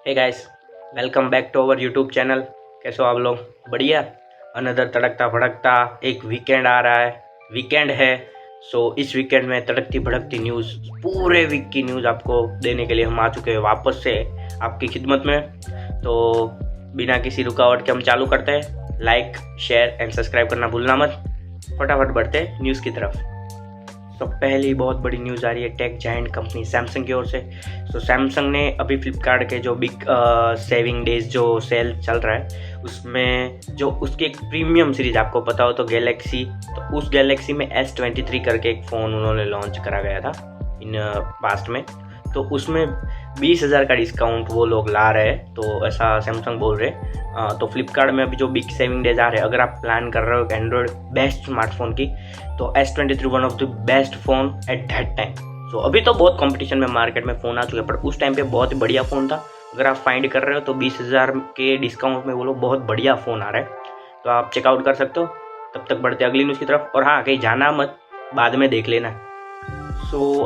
Hey guys, welcome back to our YouTube channel. कैसे हो आप लोग? बढ़िया। अनदर तड़कता भड़कता एक वीकेंड आ रहा है, वीकेंड है। इस वीकेंड में तड़कती भड़कती न्यूज़, पूरे वीक की न्यूज़ आपको देने के लिए हम आ चुके हैं वापस से आपकी खिदमत में। तो बिना किसी रुकावट के हम चालू करते हैं। लाइक, शेयर एंड सब्सक्राइब करना भूलना मत। फटाफट बढ़ते हैं न्यूज़ की तरफ। तो पहली बहुत बड़ी न्यूज़ आ रही है टेक जायंट कंपनी सैमसंग की ओर से। सैमसंग ने अभी फ्लिपकार्ट के जो बिग सेविंग डेज जो सेल चल रहा है उसमें जो उसकी एक प्रीमियम सीरीज आपको पता हो तो गैलेक्सी, तो उस गैलेक्सी में S23 करके एक फ़ोन उन्होंने लॉन्च करा गया था इन पास्ट में। तो उसमें 20,000 का डिस्काउंट वो लोग ला रहे हैं, तो ऐसा सैमसंग बोल रहे हैं। तो फ्लिपकार्ट में अभी जो बिग सेविंग डेज आ रहे हैं, अगर आप प्लान कर रहे हो एंड्रॉयड बेस्ट स्मार्टफोन की, तो S23 one of the best phone at that time. अभी तो बहुत कंपटीशन में मार्केट में फ़ोन आ चुके हैं, पर उस टाइम पे बहुत ही बढ़िया फ़ोन था। अगर आप फाइंड कर रहे हो तो 20,000 के डिस्काउंट में वो लोग बहुत बढ़िया फ़ोन आ रहा है, तो आप चेकआउट कर सकते हो। तब तक बढ़ते अगली न्यूज़ की तरफ। और हाँ, कहीं जाना मत, बाद में देख लेना।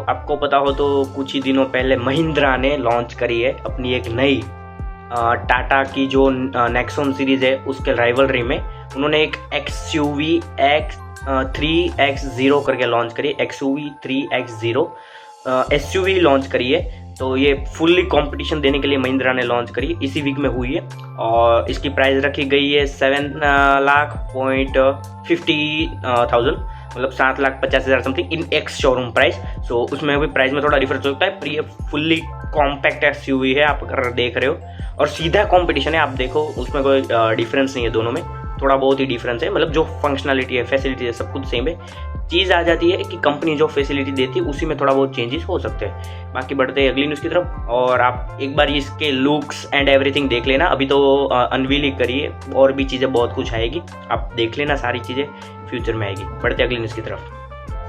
आपको पता हो तो कुछ ही दिनों पहले महिंद्रा ने लॉन्च करी है अपनी एक नई टाटा की जो नेक्सॉन सीरीज़ है उसके राइवलरी में उन्होंने एक XUV 3X0 करके लॉन्च करी है। XUV 3X0 SUV लॉन्च करी है। तो ये फुल्ली कंपटीशन देने के लिए महिंद्रा ने लॉन्च करी है, इसी वीक में हुई है। और इसकी प्राइस रखी गई है 7,50,000, मतलब 7,50,000 something in ex showroom price. उसमें भी प्राइस में थोड़ा डिफरेंस होता है, पर ये फुल्ली कॉम्पैक्ट SUV है, आप अगर देख रहे हो। और सीधा कंपटीशन है, आप देखो उसमें कोई डिफरेंस नहीं है, दोनों में थोड़ा बहुत ही डिफरेंस है। मतलब जो फंक्शनलिटी है, फैसिलिटी है, सब कुछ सेम है। चीज़ आ जाती है कि कंपनी जो फैसिलिटी देती है उसी में थोड़ा बहुत चेंजेस हो सकते हैं। बाकी बढ़ते हैं अगली न्यूज़ की तरफ। और आप एक बार इसके लुक्स एंड एवरीथिंग देख लेना। अभी तो अनवील ही करिए, और भी चीज़ें बहुत कुछ आएगी, आप देख लेना, सारी चीज़ें फ्यूचर में आएगी। बढ़ते अगली न्यूज़ की तरफ।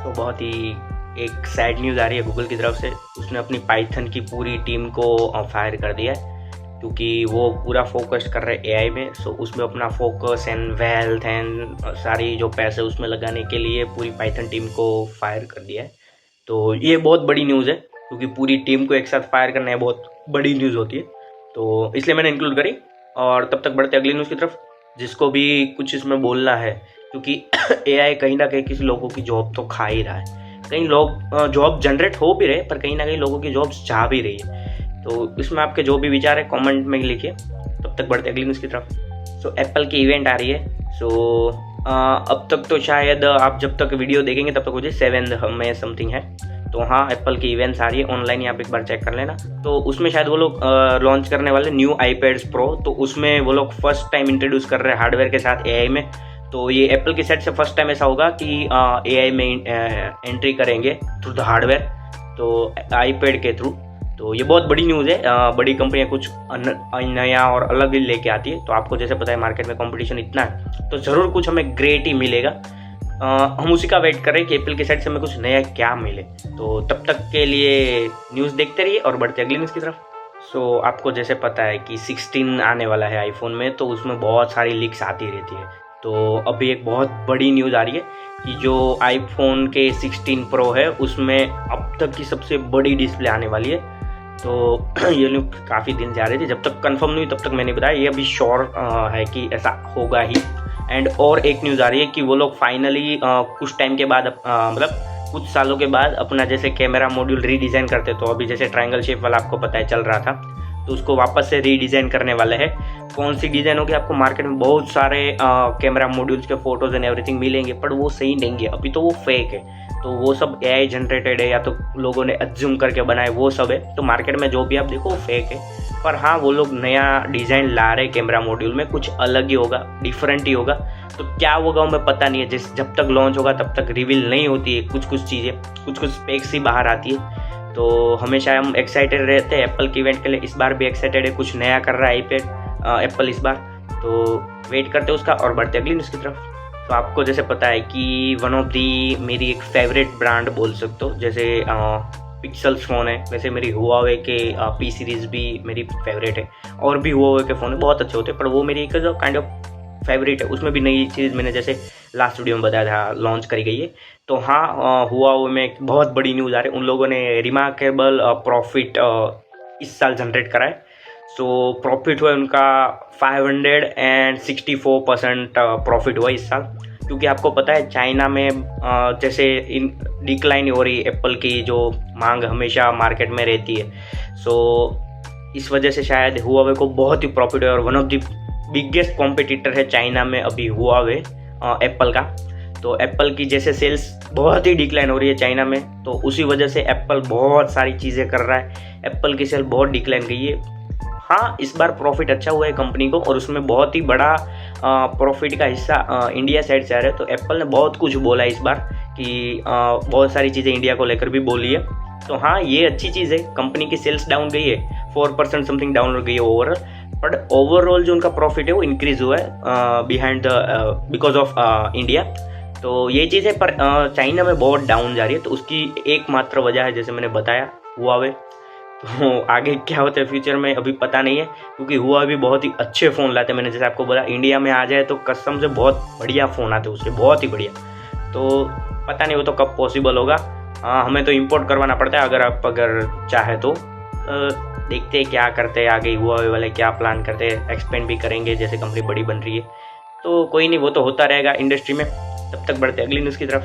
बहुत ही एक सैड न्यूज़ आ रही है गूगल की तरफ से। उसने अपनी पाइथन की पूरी टीम को फायर कर दिया है, क्योंकि वो पूरा फोकस कर रहे हैं AI में। उसमें अपना फोकस एंड वेल्थ एंड सारी जो पैसे उसमें लगाने के लिए पूरी पाइथन टीम को फायर कर दिया है। तो ये बहुत बड़ी न्यूज़ है, क्योंकि पूरी टीम को एक साथ फायर करना है बहुत बड़ी न्यूज़ होती है, तो इसलिए मैंने इंक्लूड करी। और तब तक बढ़ते अगली न्यूज़ की तरफ, जिसको भी कुछ इसमें बोलना है, क्योंकि AI कहीं ना कहीं किसी लोगों की जॉब तो खा ही रहा है। कई लोग जॉब जनरेट हो भी रहे, पर कहीं ना कहीं लोगों की जॉब्स जा भी रही है। तो इसमें आपके जो भी विचार है कमेंट में लिखिए। तब तक बढ़ते अगली न्यूज़ की तरफ। एप्पल की इवेंट आ रही है। अब तक तो शायद आप जब तक वीडियो देखेंगे तब तक मुझे 7 में समथिंग है। तो हाँ, एप्पल की इवेंट्स आ रही है ऑनलाइन ही, आप एक बार चेक कर लेना। तो उसमें शायद वो लोग लॉन्च करने वाले न्यू iPads Pro, तो उसमें वो लोग फर्स्ट टाइम इंट्रोड्यूस कर रहे हैं हार्डवेयर के साथ AI में। तो ये एप्पल की साइड से फर्स्ट टाइम ऐसा होगा कि AI में एंट्री करेंगे थ्रू द हार्डवेयर, तो iPad के थ्रू। तो ये बहुत बड़ी न्यूज़ है। बड़ी कंपनियां कुछ नया और अलग ही लेके आती है। तो आपको जैसे पता है मार्केट में कंपटीशन इतना है, तो ज़रूर कुछ हमें ग्रेट ही मिलेगा। हम उसी का वेट कर रहे हैं कि एप्पल की साइड से हमें कुछ नया क्या मिले। तो तब तक के लिए न्यूज़ देखते रहिए और बढ़ते अगली न्यूज़ की तरफ। आपको जैसे पता है कि 16 आने वाला है आईफोन में, तो उसमें बहुत सारी लीक्स आती रहती है। तो अभी एक बहुत बड़ी न्यूज़ आ रही है कि जो आईफोन के 16 प्रो है उसमें अब तक की सबसे बड़ी डिस्प्ले आने वाली है। तो ये लोग काफ़ी दिन जा रहे थे, जब तक कंफर्म नहीं तब तक मैंने बताया, ये अभी श्योर है कि ऐसा होगा ही। एंड और एक न्यूज़ आ रही है कि वो लोग फाइनली कुछ टाइम के बाद मतलब कुछ सालों के बाद अपना जैसे कैमरा मॉड्यूल रीडिज़ाइन करते, तो अभी जैसे ट्रायंगल शेप वाला आपको पता है चल रहा था, तो उसको वापस से रीडिज़ाइन करने वाले हैं। कौन सी डिज़ाइन होगी, आपको मार्केट में बहुत सारे कैमरा मॉड्यूल्स के फोटोज़ एंड एवरीथिंग मिलेंगे, पर वो सही नहीं है, अभी तो वो फेक है। तो वो सब AI जनरेटेड है या तो लोगों ने एज्यूम करके बनाए, वो सब है। तो मार्केट में जो भी आप देखो वो फेक है। पर हाँ, वो लोग नया डिज़ाइन ला रहे कैमरा मॉड्यूल में, कुछ अलग ही होगा, डिफरेंट ही होगा। तो क्या होगा हमें पता नहीं है, जब तक लॉन्च होगा तब तक रिवील नहीं होती है कुछ चीज़ें, कुछ स्पेक्स ही बाहर आती है। तो हमेशा हम एक्साइटेड रहते हैं एप्पल के इवेंट के लिए। इस बार भी एक्साइटेड है, कुछ नया कर रहा है एप्पल इस बार, तो वेट करते हैं उसका। और बढ़ते अगली न्यूज़ की तरफ। तो आपको जैसे पता है कि वन ऑफ दी मेरी एक फेवरेट ब्रांड बोल सकते हो, जैसे पिक्सल्स फ़ोन है, वैसे मेरी हुआवे के P सीरीज़ भी मेरी फेवरेट है। और भी हुआवे के फ़ोन बहुत अच्छे होते हैं, पर वो मेरी एक काइंड ऑफ फेवरेट है। उसमें भी नई चीज़ मैंने जैसे लास्ट वीडियो में बताया था लॉन्च करी गई है। तो हाँ, हुआवे में एक बहुत बड़ी न्यूज़ आ रही है, उन लोगों ने रिमार्केबल प्रॉफिट इस साल जनरेट करा है। सो प्रॉफिट हुआ उनका 564% प्रॉफिट हुआ इस साल, क्योंकि आपको पता है चाइना में जैसे इन डिक्लाइन हो रही एप्पल की जो मांग हमेशा मार्केट में रहती है, सो इस वजह से शायद हुआवे को बहुत ही प्रॉफिट है और one of the biggest competitor है चाइना में अभी हुआवे एप्पल का। तो एप्पल की जैसे सेल्स बहुत ही डिक्लाइन हो रही है चाइना में, तो उसी वजह से एप्पल बहुत सारी चीज़ें कर रहा है, एप्पल की सेल बहुत डिक्लाइन गई है। हाँ, इस बार प्रॉफिट अच्छा हुआ है कंपनी को और उसमें बहुत ही बड़ा प्रॉफिट का हिस्सा इंडिया साइड से आ रहा है। तो एप्पल ने बहुत कुछ बोला इस बार कि बहुत सारी चीज़ें इंडिया को लेकर भी बोली है। तो हाँ, ये अच्छी चीज़ है। कंपनी की सेल्स डाउन गई है, 4% समथिंग डाउन हो गई है ओवरऑल, बट ओवरऑल जो उनका प्रॉफिट है वो इंक्रीज हुआ है बिकॉज ऑफ इंडिया। तो ये चीज़ है, पर चाइना में बहुत डाउन जा रही है, तो उसकी एकमात्र वजह है जैसे मैंने बताया हुआवे। तो आगे क्या होता है फ्यूचर में अभी पता नहीं है, क्योंकि हुआ भी बहुत ही अच्छे फ़ोन लाते हैं। मैंने जैसे आपको बोला इंडिया में आ जाए तो कसम से बहुत बढ़िया फ़ोन आते हैं उसके, बहुत ही बढ़िया। तो पता नहीं वो तो कब पॉसिबल होगा। हमें तो इंपोर्ट करवाना पड़ता है अगर चाहे तो। देखते हैं क्या करते हैं आगे, हुआ वाले क्या प्लान करते हैं, एक्सपेंड भी करेंगे जैसे कंपनी बड़ी बन रही है। तो कोई नहीं, वो तो होता रहेगा इंडस्ट्री में। तब तक बढ़ते अगली न्यूज़ की तरफ।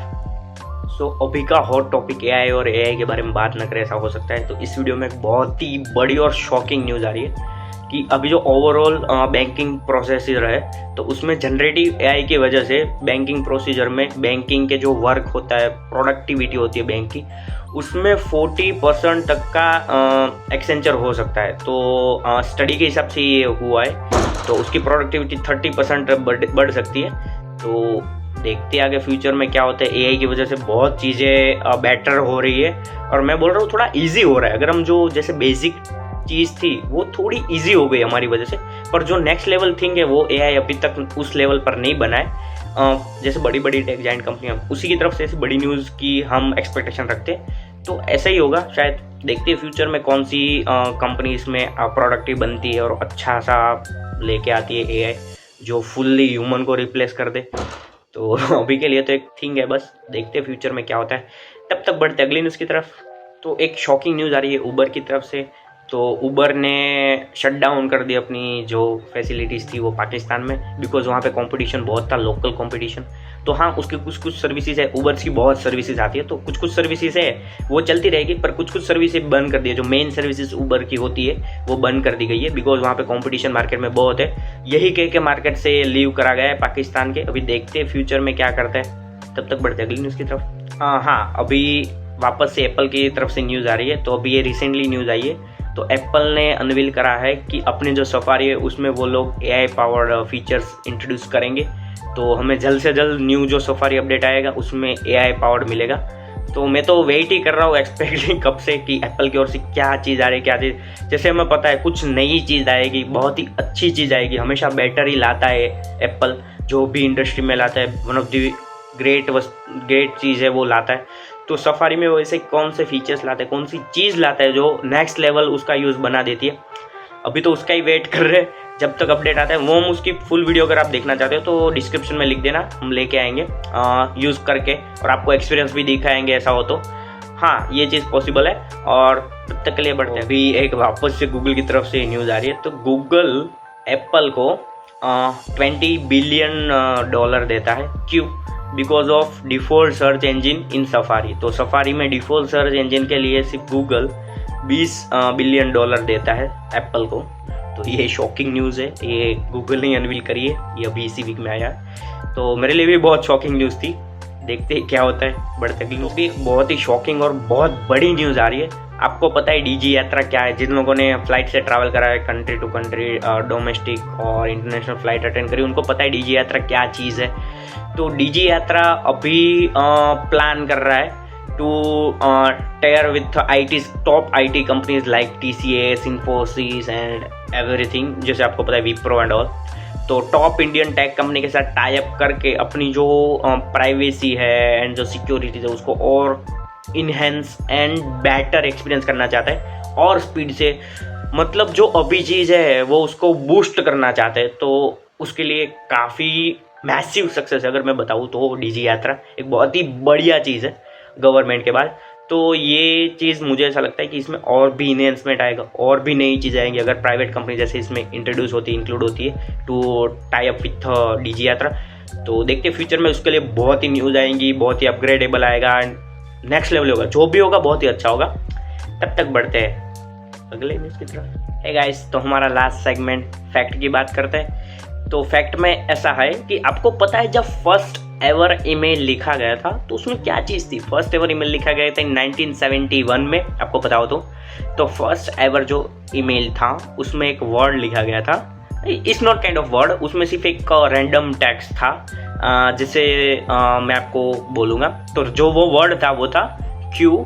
सो अभी का हॉट टॉपिक एआई और एआई के बारे में बात न करें ऐसा हो सकता है। तो इस वीडियो में एक बहुत ही बड़ी और शॉकिंग न्यूज़ आ रही है कि अभी जो ओवरऑल बैंकिंग प्रोसेसर है, तो उसमें जनरेटिव एआई की वजह से बैंकिंग प्रोसीजर में बैंकिंग के जो वर्क होता है, प्रोडक्टिविटी होती है बैंक की, उसमें 40% तक का एक्सेंचर हो सकता है। तो स्टडी के हिसाब से ये हुआ है, तो उसकी प्रोडक्टिविटी 30% बढ़ सकती है। तो देखते आगे फ्यूचर में क्या होता है। एआई की वजह से बहुत चीज़ें बेटर हो रही है, और मैं बोल रहा हूँ थोड़ा इजी हो रहा है। अगर हम जो जैसे बेसिक चीज़ थी वो थोड़ी इजी हो गई हमारी वजह से, पर जो नेक्स्ट लेवल थिंग है वो एआई अभी तक उस लेवल पर नहीं बना है। जैसे बड़ी बड़ी टेक जाइंट कंपनियां, उसी की तरफ से ऐसी बड़ी न्यूज़ की हम एक्सपेक्टेशन रखते हैं। तो ऐसा ही होगा शायद। देखते हैं फ्यूचर में कौन सी कंपनी इसमें प्रोडक्टिव बनती है और अच्छा सा लेके आती है एआई जो फुल्ली ह्यूमन को रिप्लेस कर दे। तो अभी के लिए तो एक थिंग है, बस देखते हैं फ्यूचर में क्या होता है। तब तक बढ़ते अगली न्यूज़ की तरफ। तो एक शॉकिंग न्यूज़ आ रही है उबर की तरफ से। तो उबर ने शट डाउन कर दी अपनी जो फैसिलिटीज़ थी वो पाकिस्तान में, बिकॉज वहाँ पे कंपटीशन बहुत था, लोकल कंपटीशन। तो हाँ, उसकी कुछ सर्विसेज है, उबर की बहुत सर्विसेज आती है, तो कुछ सर्विसेज है वो चलती रहेगी, पर कुछ सर्विसेज बंद कर दी है। जो मेन सर्विसेज उबर की होती है वो बंद कर दी गई है, बिकॉज वहाँ पे कंपटीशन मार्केट में बहुत है। यही कह के मार्केट से लीव करा गया है पाकिस्तान के। अभी देखते हैं फ्यूचर में क्या करता है। तब तक बढ़ते अगली न्यूज़ की तरफ। हाँ, अभी वापस से एप्पल की तरफ से न्यूज़ आ रही है। तो अभी ये रिसेंटली न्यूज़ आई है। तो एप्पल ने अनवील करा है कि अपने जो सफारी है उसमें वो लोग एआई पावर्ड फीचर्स इंट्रोड्यूस करेंगे। तो हमें जल्द से जल्द न्यू जो सफारी अपडेट आएगा उसमें एआई पावर्ड मिलेगा। तो मैं तो वेट ही कर रहा हूँ एक्सपेक्टिंग कब से कि एप्पल की ओर से क्या चीज़ आ रही है, क्या चीज़। जैसे हमें पता है कुछ नई चीज़ आएगी, बहुत ही अच्छी चीज़ आएगी, हमेशा बेटर ही लाता है एप्पल। जो भी इंडस्ट्री में लाता है वन ऑफ द ग्रेट चीज़ है वो लाता है। तो सफारी में वैसे कौन से फीचर्स लाते हैं, कौन सी चीज़ लाता है जो नेक्स्ट लेवल उसका यूज़ बना देती है। अभी तो उसका ही वेट कर रहे हैं जब तक अपडेट आता है। वो हम उसकी फुल वीडियो अगर आप देखना चाहते हो तो डिस्क्रिप्शन में लिख देना, हम लेके आएंगे यूज़ करके, और आपको एक्सपीरियंस भी दिखाएंगे ऐसा हो तो। हाँ, ये चीज़ पॉसिबल है। और तब तक के लिए बढ़ते हैं। अभी एक वापस से गूगल की तरफ से न्यूज़ आ रही है। तो गूगल एप्पल को $20 बिलियन देता है। क्यों? Because of default search engine in safari. तो सफारी में डिफ़ॉल्ट सर्च इंजन के लिए सिर्फ गूगल $20 बिलियन देता है एप्पल को। तो ये शॉकिंग न्यूज़ है, ये गूगल ने अनवील करी है, ये अभी इसी वीक में आया। तो मेरे लिए भी बहुत शॉकिंग न्यूज़ थी। देखते हैं क्या होता है। बढ़ते अगली न्यूज़ भी बहुत ही शॉकिंग और बहुत बड़ी न्यूज़ आ रही है। आपको पता है डीजी यात्रा क्या है? जिन लोगों ने फ्लाइट से ट्रैवल करा है, कंट्री टू कंट्री, डोमेस्टिक और इंटरनेशनल फ्लाइट अटेंड करी, उनको पता है डीजी यात्रा क्या चीज़ है। तो डीजी यात्रा अभी प्लान कर रहा है to tie with top IT companies like TCS, Infosys and everything. जैसे आपको पता है विप्रो एंड ऑल। तो टॉप इंडियन टेक कंपनी के साथ टाई अप करके अपनी जो प्राइवेसी है एंड जो सिक्योरिटी है उसको और इनहेंस एंड बेटर एक्सपीरियंस करना चाहता है, और स्पीड से, मतलब जो अभी चीज़ है वो उसको बूस्ट करना चाहते हैं। तो उसके लिए काफ़ी मैसिव सक्सेस है। अगर मैं बताऊँ तो डीजी यात्रा एक बहुत ही बढ़िया चीज़ है गवर्नमेंट के बाद। तो ये चीज़ मुझे ऐसा लगता है कि इसमें और भी इन्हेंसमेंट आएगा, और भी नई चीज़ें आएंगी अगर प्राइवेट कंपनी जैसे इसमें इंट्रोड्यूस होती है, इंक्लूड होती है to tie up with Digi Yatra. तो देखते फ्यूचर में उसके लिए बहुत ही न्यूज़ आएंगी, बहुत ही अपग्रेडेबल आएगा, नेक्स्ट लेवल होगा, जो भी होगा बहुत ही अच्छा होगा। तब तक बढ़ते हैं अगले न्यूज़ की तरफ। हे गाइस, तो हमारा लास्ट सेगमेंट फैक्ट की बात करते हैं। तो फैक्ट में ऐसा है कि आपको पता है जब फर्स्ट एवर ईमेल लिखा गया था तो उसमें क्या चीज़ थी? फर्स्ट एवर ईमेल लिखा गया था 1971 में, आपको पता हो तो फर्स्ट एवर जो ईमेल था उसमें एक वर्ड लिखा गया था, it's not kind of word, उसमें सिर्फ एक रैंडम टेक्स्ट था जिसे मैं आपको बोलूँगा। तो जो वो वर्ड था वो था QWERTYUIOP।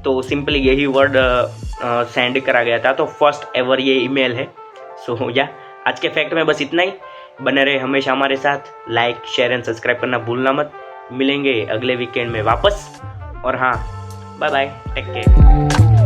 तो सिंपली यही वर्ड सेंड करा गया था, तो फर्स्ट एवर ये ईमेल है। सो या आज के फैक्ट में बस इतना ही। बने रहे हमेशा हमारे साथ, लाइक शेयर एंड सब्सक्राइब करना भूलना मत। मिलेंगे अगले वीकेंड में वापस, और हाँ, बाय बाय, टेक केयर।